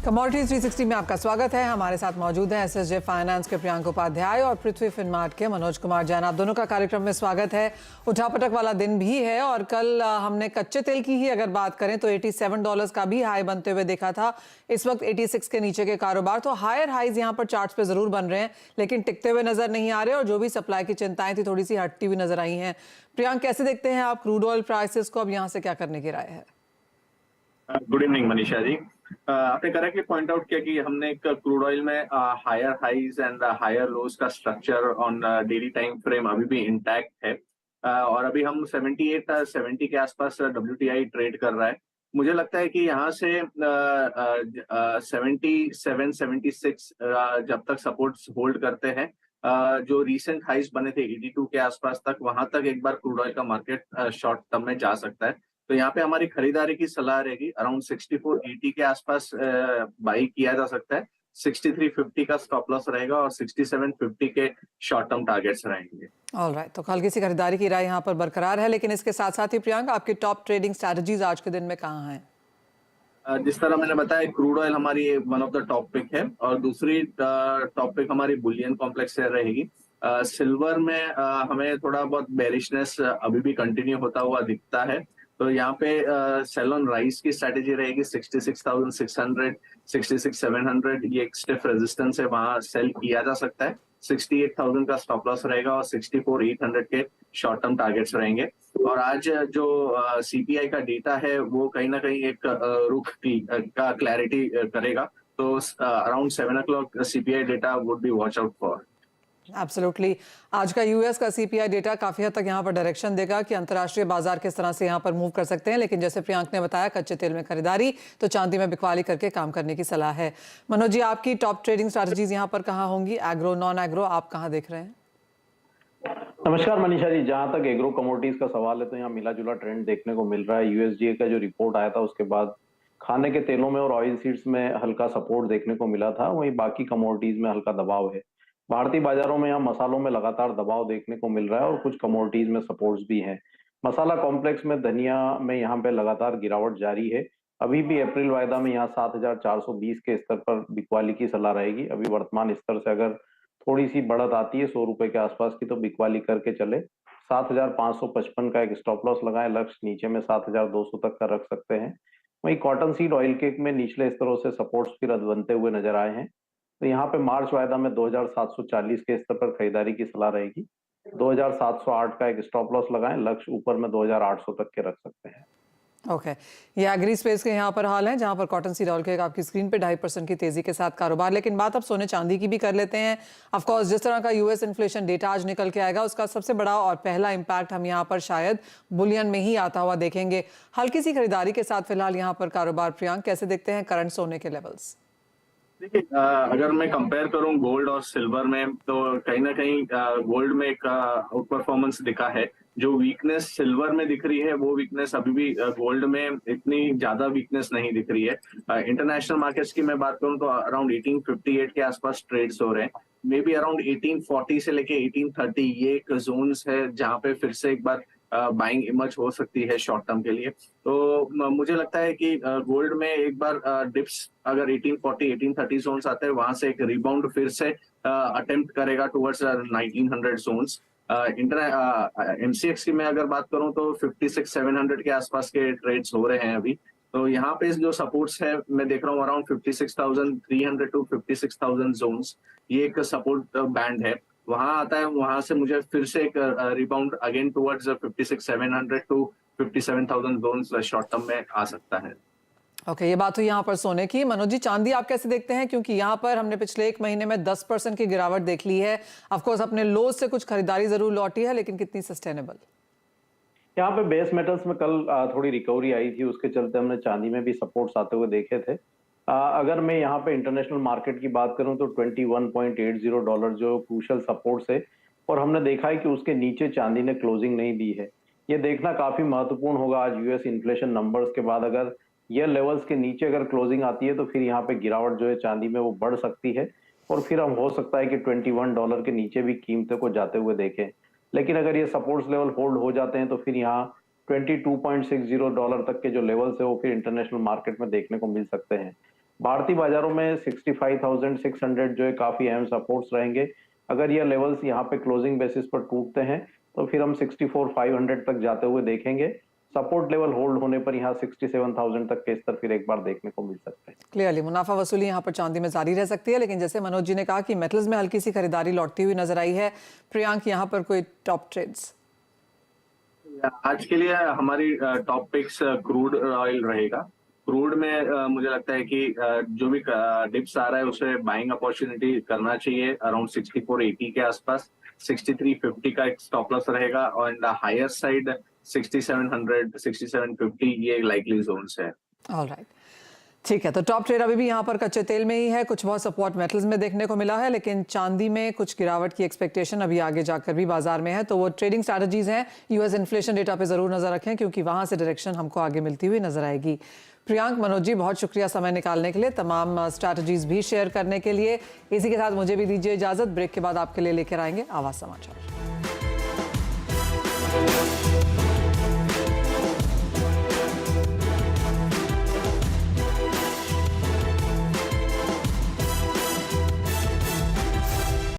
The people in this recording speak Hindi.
कमोडिटी 360 में आपका स्वागत है। हमारे साथ मौजूद हैं एसएसजे फाइनेंस के प्रियांक उपाध्याय और पृथ्वी फिनमार्ट के मनोज कुमार जैन। आप दोनों का कार्यक्रम में स्वागत है। उठापटक वाला दिन भी है और कल हमने कच्चे तेल की ही अगर बात करें तो $87 का भी हाई बनते हुए देखा था। इस वक्त 86 के नीचे के कारोबार, तो हायर हाइज यहाँ पर चार्ट्स पे जरूर बन रहे हैं लेकिन टिकते हुए नजर नहीं आ रहे और जो भी सप्लाई की चिंताएं थी थोड़ी सी हटती हुई नजर आई हैं। प्रियांक, कैसे देखते हैं आप क्रूड ऑयल प्राइसेस को? अब यहाँ से क्या करने की राय है? Good evening Manisha ji. आपने करेक्टली पॉइंट आउट किया कि हमने एक क्रूड ऑयल में higher highs and higher lows का structure on daily time frame अभी भी इंटैक्ट है। और अभी हम 70 के आसपास WTI ट्रेड कर रहा है। मुझे लगता है कि यहाँ से 76 जब तक सपोर्ट्स होल्ड करते हैं, जो रीसेंट हाइज बने थे 82 के आसपास तक, वहां तक एक बार क्रूड ऑयल का मार्केट शॉर्ट टर्म में जा सकता है। तो यहाँ पे हमारी खरीदारी की सलाह रहेगी, अराउंड 6480 के आसपास बाई किया जा सकता है। 6350 का स्टॉप लॉस रहेगा और 6750 के शॉर्ट टर्म टारगेट्स रहेंगे। ऑलराइट, तो हल्की सी खरीदारी की राय यहाँ पर बरकरार है, लेकिन इसके साथ साथ ही प्रियांक, आपकी टॉप ट्रेडिंग स्ट्रैटेजीज आज के दिन में कहाँ हैं? जिस तरह मैंने बताया, क्रूड ऑयल हमारी one of the top pick है और दूसरी टॉप पिक हमारी बुलियन कॉम्प्लेक्स से रहेगी। सिल्वर में हमें थोड़ा बहुत बेरिशनेस अभी भी कंटिन्यू होता हुआ दिखता है, तो यहाँ पे सेल ऑन राइस की स्ट्रेटेजी रहेगी। 66,600, 66,700 ये एक स्टिफ रेजिस्टेंस है, वहां सेल किया जा सकता है। 68,000 का स्टॉप लॉस रहेगा और 64,800 के शॉर्ट टर्म टारगेट्स रहेंगे। और आज जो CPI का डेटा है वो कहीं ना कहीं एक रुख का क्लैरिटी करेगा, तो around 7 o'clock CPI data would be watch out for. Absolutely. आज का यूएस का CPI डेटा काफी हद तक यहाँ पर डायरेक्शन देगा कि अंतर्राष्ट्रीय बाजार किस तरह से यहाँ पर मूव कर सकते हैं, लेकिन जैसे प्रियांक ने बताया, कच्चे तेल में खरीदारी तो चांदी में बिकवाली करके काम करने की सलाह है। मनोज जी, आपकी टॉप ट्रेडिंग स्ट्रैटेजीज यहाँ पर कहाँ होंगी? एग्रो, नॉन एग्रो, आप कहाँ देख रहे हैं? नमस्कार मनीषा जी। जहां तक एग्रो कमोडिटीज का सवाल है तो यहाँ मिला जुला ट्रेंड देखने को मिल रहा है। USDA का जो रिपोर्ट आया था उसके बाद खाने के तेलों में और ऑयल सीड्स में हल्का सपोर्ट देखने को मिला था, वहीं बाकी कमोडिटीज में हल्का दबाव है। भारतीय बाजारों में यहाँ मसालों में लगातार दबाव देखने को मिल रहा है और कुछ कमोडिटीज में सपोर्ट्स भी हैं। मसाला कॉम्प्लेक्स में धनिया में यहाँ पे लगातार गिरावट जारी है। अभी भी अप्रैल वायदा में यहाँ 7,420 के स्तर पर बिकवाली की सलाह रहेगी। अभी वर्तमान स्तर से अगर थोड़ी सी बढ़त आती है 100 रुपए के आसपास की, तो बिकवाली करके चले। 7,555 का एक स्टॉप लॉस लगाएं, लक्ष्य नीचे में 7,200 तक का रख सकते हैं। वहीं कॉटन सीड ऑयल केक में निचले स्तरों से सपोर्ट्स फिर बनते हुए नजर आए हैं, तो यहाँ पे मार्च वायदा में 2,740 के स्तर पर खरीदारी की सलाह रहेगी। 2,708 का एक स्टॉप लॉस लगाएं, लक्ष्य ऊपर में 2,800 तक के रख सकते हैं। ओके, ये एग्री स्पेस के यहाँ पर हाल है, जहाँ पर कॉटन सीड ऑयल के आपकी स्क्रीन पे 2.5% की तेजी के साथ कारोबार। लेकिन बात अब सोने चांदी की भी कर लेते हैं। ऑफ कोर्स, जिस तरह का यूएस इन्फ्लेशन डेटा आज निकल के आएगा, उसका सबसे बड़ा और पहला इम्पैक्ट हम यहाँ पर शायद बुलियन में ही आता हुआ देखेंगे। हल्की सी खरीदारी के साथ फिलहाल यहाँ पर कारोबार। प्रियांक, कैसे देखते हैं करंट सोने के लेवल्स? देखिए, अगर मैं कंपेयर करूं गोल्ड और सिल्वर में, तो कहीं ना कहीं गोल्ड में एक आउट परफॉर्मेंस दिखा है। जो वीकनेस सिल्वर में दिख रही है, वो वीकनेस अभी भी गोल्ड में इतनी ज्यादा वीकनेस नहीं दिख रही है। इंटरनेशनल मार्केट्स की मैं बात करूं तो अराउंड 1858 के आसपास ट्रेड्स हो रहे हैं। मे बी अराउंड 1840 से लेके 1830 ये एक जोन्स है जहां पे फिर से एक बार बाइंग इमर्ज हो सकती है शॉर्ट टर्म के लिए। तो मुझे लगता है कि गोल्ड में एक बार डिप्स अगर 1840 1830 जोन्स आते हैं, वहां से एक रिबाउंड फिर से अटेम्प्ट करेगा टुवर्ड्स 1900 जोन्स। MCX की मैं अगर बात करूं तो 56,700 के आसपास के ट्रेड्स हो रहे हैं अभी। तो यहाँ पे जो सपोर्ट्स है मैं देख रहा हूँ अराउंड 56,300 टू 56,000 जोन्स, ये एक सपोर्ट बैंड है। वहां आता है, वहां से मुझे फिर से एक rebound again towards 56,700 to 57,000 zones short term में आ सकता है। ओके, ये बात हुई यहाँ पर सोने की। मनोज जी, चांदी आप कैसे देखते हैं? क्योंकि यहाँ पर हमने पिछले एक महीने में 10% की गिरावट देख ली है। ऑफ कोर्स अपने लोज से कुछ खरीदारी जरूर लौटी है, लेकिन कितनी सस्टेनेबल? यहाँ पे बेस मेटल्स में कल थोड़ी रिकवरी आई थी, उसके चलते हमने चांदी में भी सपोर्ट्स आते हुए देखे थे। अगर मैं यहाँ पे इंटरनेशनल मार्केट की बात करूँ तो $21.80 जो क्रूशियल सपोर्ट्स है, और हमने देखा है कि उसके नीचे चांदी ने क्लोजिंग नहीं दी है। ये देखना काफी महत्वपूर्ण होगा आज यूएस इन्फ्लेशन नंबर्स के बाद। अगर ये लेवल्स के नीचे अगर क्लोजिंग आती है तो फिर यहाँ पे गिरावट जो है चांदी में वो बढ़ सकती है, और फिर हम हो सकता है कि $21 के नीचे भी कीमतों को जाते हुए देखें। लेकिन अगर ये सपोर्ट्स लेवल होल्ड हो जाते हैं तो फिर यहाँ $22.60 तक के जो लेवल्स है वो फिर इंटरनेशनल मार्केट में देखने को मिल सकते हैं। भारतीय बाजारों में 65,600 जो है काफी अहम सपोर्ट्स रहेंगे। अगर ये लेवल्स यहाँ पे क्लोजिंग बेसिस पर टूटते हैं तो फिर हम 64,500 तक जाते हुए देखेंगे। सपोर्ट लेवल होल्ड होने पर यहाँ 67,000 तक के स्तर फिर एक बार देखने को मिल सकते हैं। क्लियरली मुनाफा वसूली यहाँ पर चांदी में जारी रह सकती है, लेकिन जैसे मनोज जी ने कहा कि मेटल्स में हल्की सी खरीदारी लौटती हुई नजर आई है। प्रियांक, यहाँ पर कोई टॉप ट्रेड्स? आज के लिए हमारी टॉप पिक्स क्रूड ऑयल रहेगा। क्रूड में मुझे लगता है कि जो भी डिप्स आ रहा है उसे बाइंग अपॉर्चुनिटी करना चाहिए अराउंड 6480 के आसपास। 6350 का एक स्टॉप लॉस रहेगा और इन द हायर साइड 6700 6750 ये लाइकली जोन्स है। ऑलराइट, ठीक है। तो टॉप ट्रेड अभी भी यहाँ पर कच्चे तेल में ही है। कुछ बहुत सपोर्ट मेटल्स में देखने को मिला है, लेकिन चांदी में कुछ गिरावट की एक्सपेक्टेशन अभी आगे जाकर भी बाजार में है। तो वो ट्रेडिंग स्ट्रैटेजीज हैं, यूएस इन्फ्लेशन डेटा पे जरूर नजर रखें, क्योंकि वहां से डायरेक्शन हमको आगे मिलती हुई नजर आएगी। प्रियांक, मनोज जी, बहुत शुक्रिया समय निकालने के लिए, तमाम स्ट्रैटेजीज भी शेयर करने के लिए। इसी के साथ मुझे भी दीजिए इजाजत। ब्रेक के बाद आपके लिए लेकर आएंगे आवाज समाचार।